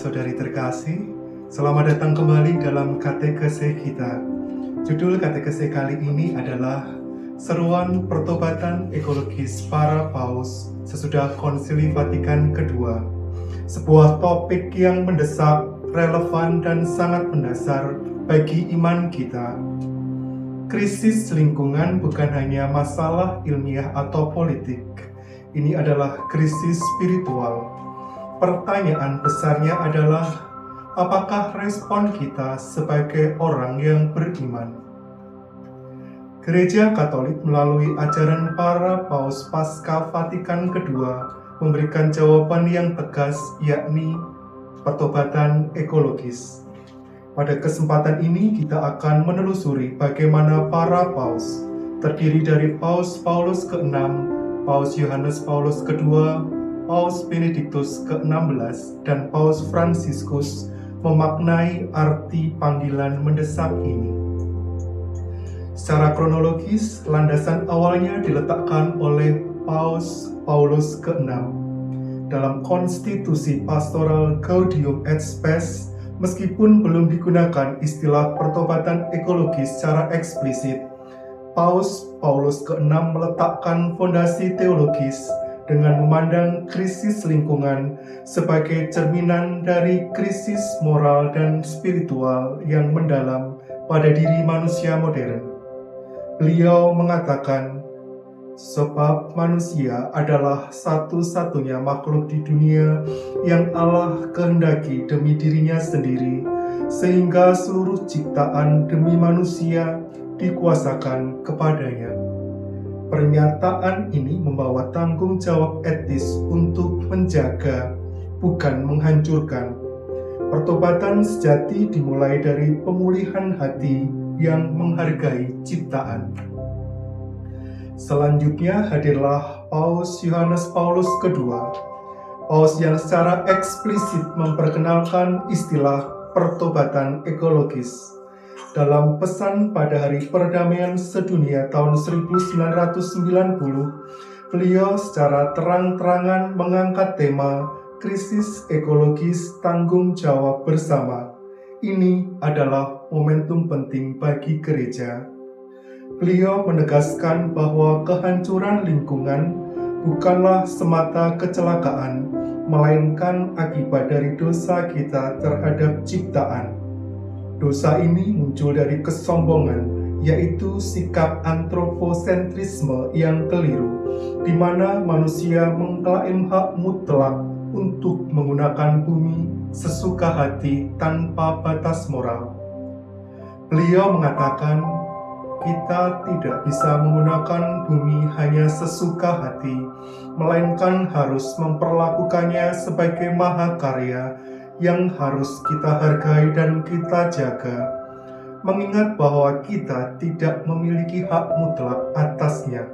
saudara-saudari terkasih, selamat datang kembali dalam katekese kita. Judul katekese kali ini adalah Seruan Pertobatan Ekologis para Paus sesudah Konsili Vatikan II. Sebuah topik yang mendesak, relevan, dan sangat mendasar bagi iman kita. Krisis lingkungan bukan hanya masalah ilmiah atau politik. Ini adalah krisis spiritual. Pertanyaan besarnya adalah, apakah respon kita sebagai orang yang beriman? Gereja Katolik melalui ajaran para Paus pasca Vatikan II memberikan jawaban yang tegas, yakni pertobatan ekologis. Pada kesempatan ini kita akan menelusuri bagaimana para Paus, terdiri dari Paus Paulus ke-6, Paus Yohanes Paulus II, Paus Benediktus ke-16, dan Paus Fransiskus memaknai arti panggilan mendesak ini. Secara kronologis, landasan awalnya diletakkan oleh Paus Paulus ke-6. Dalam konstitusi pastoral Gaudium et Spes, meskipun belum digunakan istilah pertobatan ekologis secara eksplisit, Paus Paulus ke-6 meletakkan fondasi teologis dengan memandang krisis lingkungan sebagai cerminan dari krisis moral dan spiritual yang mendalam pada diri manusia modern. Beliau mengatakan, sebab manusia adalah satu-satunya makhluk di dunia yang Allah kehendaki demi dirinya sendiri, sehingga seluruh ciptaan demi manusia dikuasakan kepadanya. Pernyataan ini membawa tanggung jawab etis untuk menjaga, bukan menghancurkan. Pertobatan sejati dimulai dari pemulihan hati yang menghargai ciptaan. Selanjutnya hadirlah Paus Yohanes Paulus II, Paus yang secara eksplisit memperkenalkan istilah pertobatan ekologis. Dalam pesan pada Hari Perdamaian Sedunia tahun 1990, beliau secara terang-terangan mengangkat tema krisis ekologis tanggung jawab bersama. Ini adalah momentum penting bagi gereja. Beliau menegaskan bahwa kehancuran lingkungan bukanlah semata kecelakaan, melainkan akibat dari dosa kita terhadap ciptaan. Dosa ini muncul dari kesombongan, yaitu sikap antroposentrisme yang keliru, di mana manusia mengklaim hak mutlak untuk menggunakan bumi sesuka hati tanpa batas moral. Beliau mengatakan, kita tidak bisa menggunakan bumi hanya sesuka hati, melainkan harus memperlakukannya sebagai mahakarya yang harus kita hargai dan kita jaga, mengingat bahwa kita tidak memiliki hak mutlak atasnya.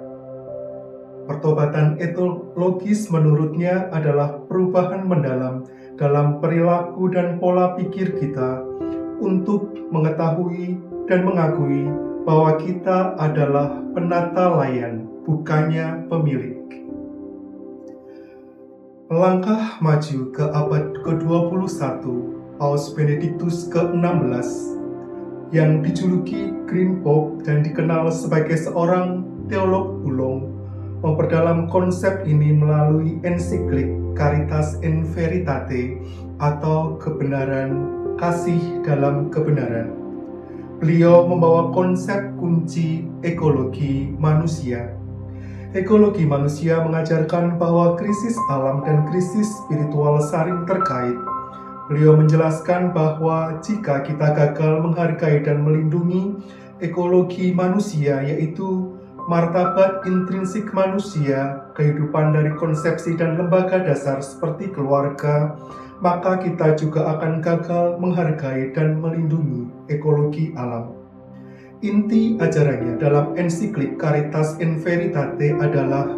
Pertobatan ekologis menurutnya adalah perubahan mendalam dalam perilaku dan pola pikir kita untuk mengetahui dan mengakui bahwa kita adalah penata layan, bukannya pemilik. Melangkah maju ke abad ke-21, Paus Benediktus ke-16, yang dijuluki Green Pope dan dikenal sebagai seorang teolog ulung, memperdalam konsep ini melalui ensiklik Caritas in Veritate atau kebenaran kasih dalam kebenaran. Beliau membawa konsep kunci ekologi manusia. Ekologi manusia mengajarkan bahwa krisis alam dan krisis spiritual saling terkait. Beliau menjelaskan bahwa jika kita gagal menghargai dan melindungi ekologi manusia, yaitu martabat intrinsik manusia, kehidupan dari konsepsi dan lembaga dasar seperti keluarga, maka kita juga akan gagal menghargai dan melindungi ekologi alam. Inti ajarannya dalam ensiklik Caritas in Veritate adalah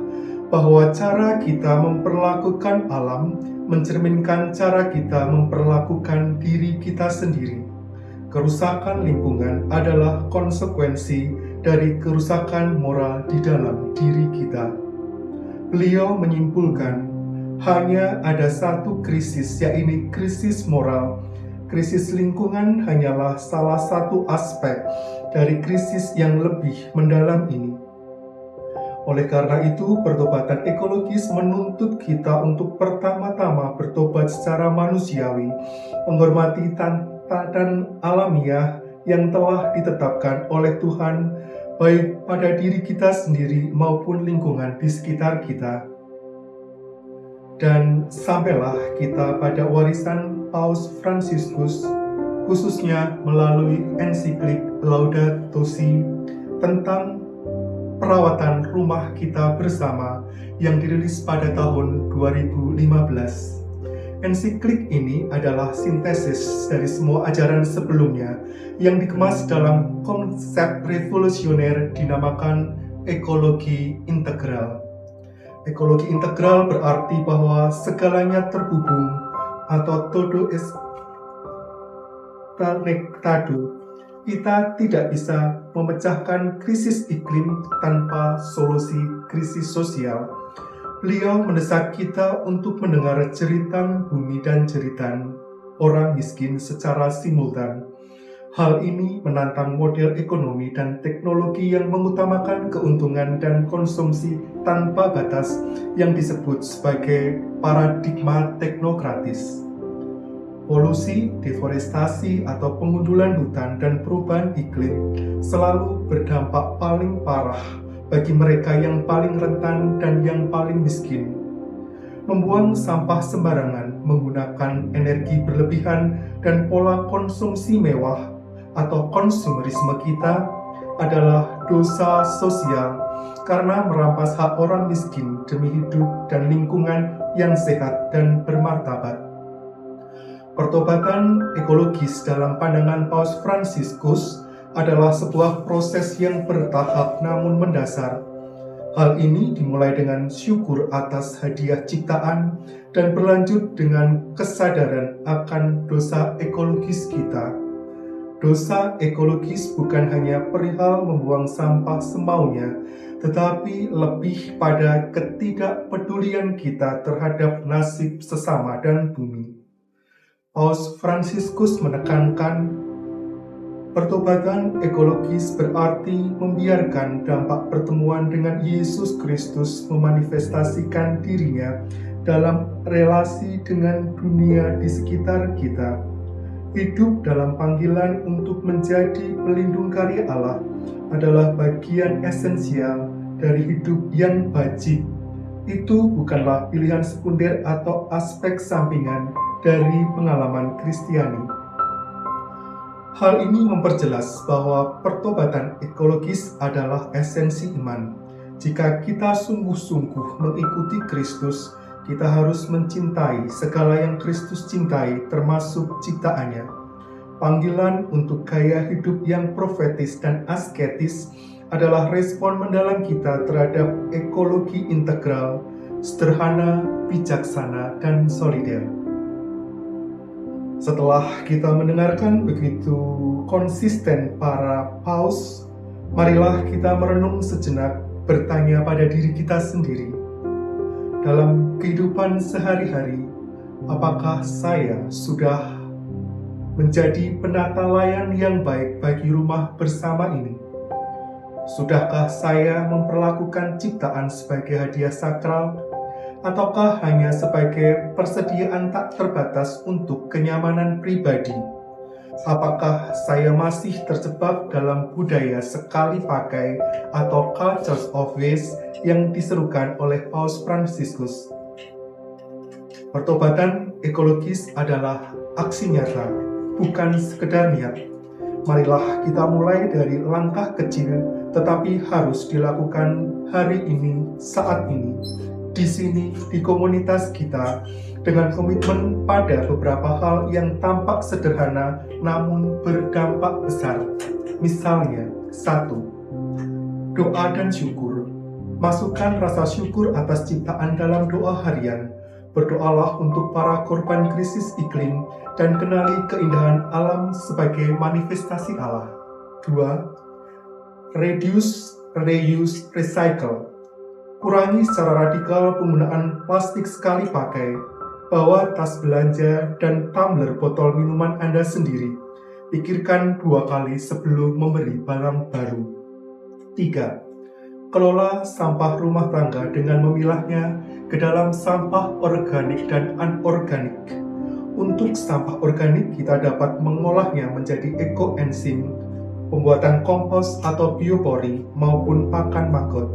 bahwa cara kita memperlakukan alam mencerminkan cara kita memperlakukan diri kita sendiri. Kerusakan lingkungan adalah konsekuensi dari kerusakan moral di dalam diri kita. Beliau menyimpulkan hanya ada satu krisis, yaitu krisis moral. Krisis lingkungan hanyalah salah satu aspek dari krisis yang lebih mendalam ini. Oleh karena itu, pertobatan ekologis menuntut kita untuk pertama-tama bertobat secara manusiawi, menghormati tatanan alamiah yang telah ditetapkan oleh Tuhan, baik pada diri kita sendiri maupun lingkungan di sekitar kita. Dan sampailah kita pada warisan Paus Fransiskus, khususnya melalui ensiklik Laudato Si tentang perawatan rumah kita bersama yang dirilis pada tahun 2015. Ensiklik ini adalah sintesis dari semua ajaran sebelumnya yang dikemas dalam konsep revolusioner dinamakan ekologi integral. Ekologi integral berarti bahwa segalanya terhubung atau todo es conectado. Kita tidak bisa memecahkan krisis iklim tanpa solusi krisis sosial. Beliau mendesak kita untuk mendengar jeritan bumi dan jeritan orang miskin secara simultan. Hal ini menantang model ekonomi dan teknologi yang mengutamakan keuntungan dan konsumsi tanpa batas yang disebut sebagai paradigma teknokratis. Polusi, deforestasi, atau pengundulan hutan dan perubahan iklim selalu berdampak paling parah bagi mereka yang paling rentan dan yang paling miskin. Membuang sampah sembarangan, menggunakan energi berlebihan, dan pola konsumsi mewah atau konsumerisme kita adalah dosa sosial karena merampas hak orang miskin demi hidup dan lingkungan yang sehat dan bermartabat. Pertobatan ekologis dalam pandangan Paus Fransiskus adalah sebuah proses yang bertahap namun mendasar. Hal ini dimulai dengan syukur atas hadiah ciptaan dan berlanjut dengan kesadaran akan dosa ekologis kita. Dosa ekologis bukan hanya perihal membuang sampah semaunya, tetapi lebih pada ketidakpedulian kita terhadap nasib sesama dan bumi. Paus Fransiskus menekankan pertobatan ekologis berarti membiarkan dampak pertemuan dengan Yesus Kristus memanifestasikan dirinya dalam relasi dengan dunia di sekitar kita. Hidup dalam panggilan untuk menjadi pelindung karya Allah adalah bagian esensial dari hidup yang bajik. Itu bukanlah pilihan sekunder atau aspek sampingan dari pengalaman Kristiani. Hal ini memperjelas bahwa pertobatan ekologis adalah esensi iman. Jika kita sungguh-sungguh mengikuti Kristus, kita harus mencintai segala yang Kristus cintai, termasuk ciptaannya. Panggilan untuk gaya hidup yang profetis dan asketis adalah respon mendalam kita terhadap ekologi integral, sederhana, bijaksana, dan solider. Setelah kita mendengarkan begitu konsisten para paus, marilah kita merenung sejenak, bertanya pada diri kita sendiri. Dalam kehidupan sehari-hari, apakah saya sudah menjadi penata layan yang baik bagi rumah bersama ini? Sudahkah saya memperlakukan ciptaan sebagai hadiah sakral, ataukah hanya sebagai persediaan tak terbatas untuk kenyamanan pribadi? Apakah saya masih terjebak dalam budaya sekali pakai atau culture of waste yang diserukan oleh Paus Fransiskus? Pertobatan ekologis adalah aksi nyata, bukan sekedar niat. Marilah kita mulai dari langkah kecil, tetapi harus dilakukan hari ini, saat ini, di sini, di komunitas kita, dengan komitmen pada beberapa hal yang tampak sederhana namun berdampak besar. Misalnya, 1. Doa dan syukur. Masukkan rasa syukur atas ciptaan dalam doa harian. Berdoalah untuk para korban krisis iklim dan kenali keindahan alam sebagai manifestasi Allah. 2. Reduce, reuse, recycle. Kurangi secara radikal penggunaan plastik sekali pakai. Bawa tas belanja dan tumbler botol minuman Anda sendiri. Pikirkan 2 kali sebelum membeli barang baru. 3. Kelola sampah rumah tangga dengan memilahnya ke dalam sampah organik dan anorganik. Untuk sampah organik, kita dapat mengolahnya menjadi ekoenzim, pembuatan kompos atau biopori, maupun pakan magot.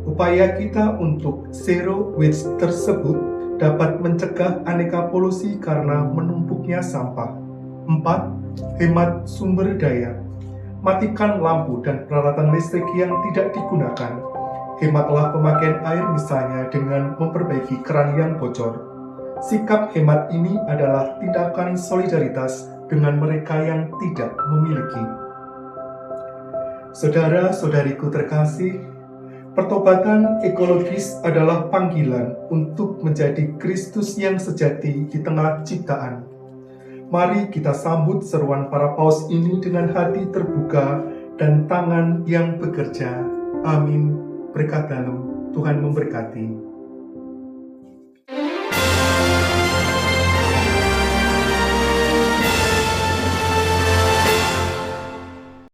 Upaya kita untuk zero waste tersebut dapat mencegah aneka polusi karena menumpuknya sampah. 4. Hemat sumber daya. Matikan lampu dan peralatan listrik yang tidak digunakan. Hematlah pemakaian air misalnya dengan memperbaiki keran yang bocor. Sikap hemat ini adalah tindakan solidaritas dengan mereka yang tidak memiliki. Saudara-saudariku terkasih, pertobatan ekologis adalah panggilan untuk menjadi Kristus yang sejati di tengah ciptaan. Mari kita sambut seruan para paus ini dengan hati terbuka dan tangan yang bekerja. Amin. Berkat dalam, Tuhan memberkati.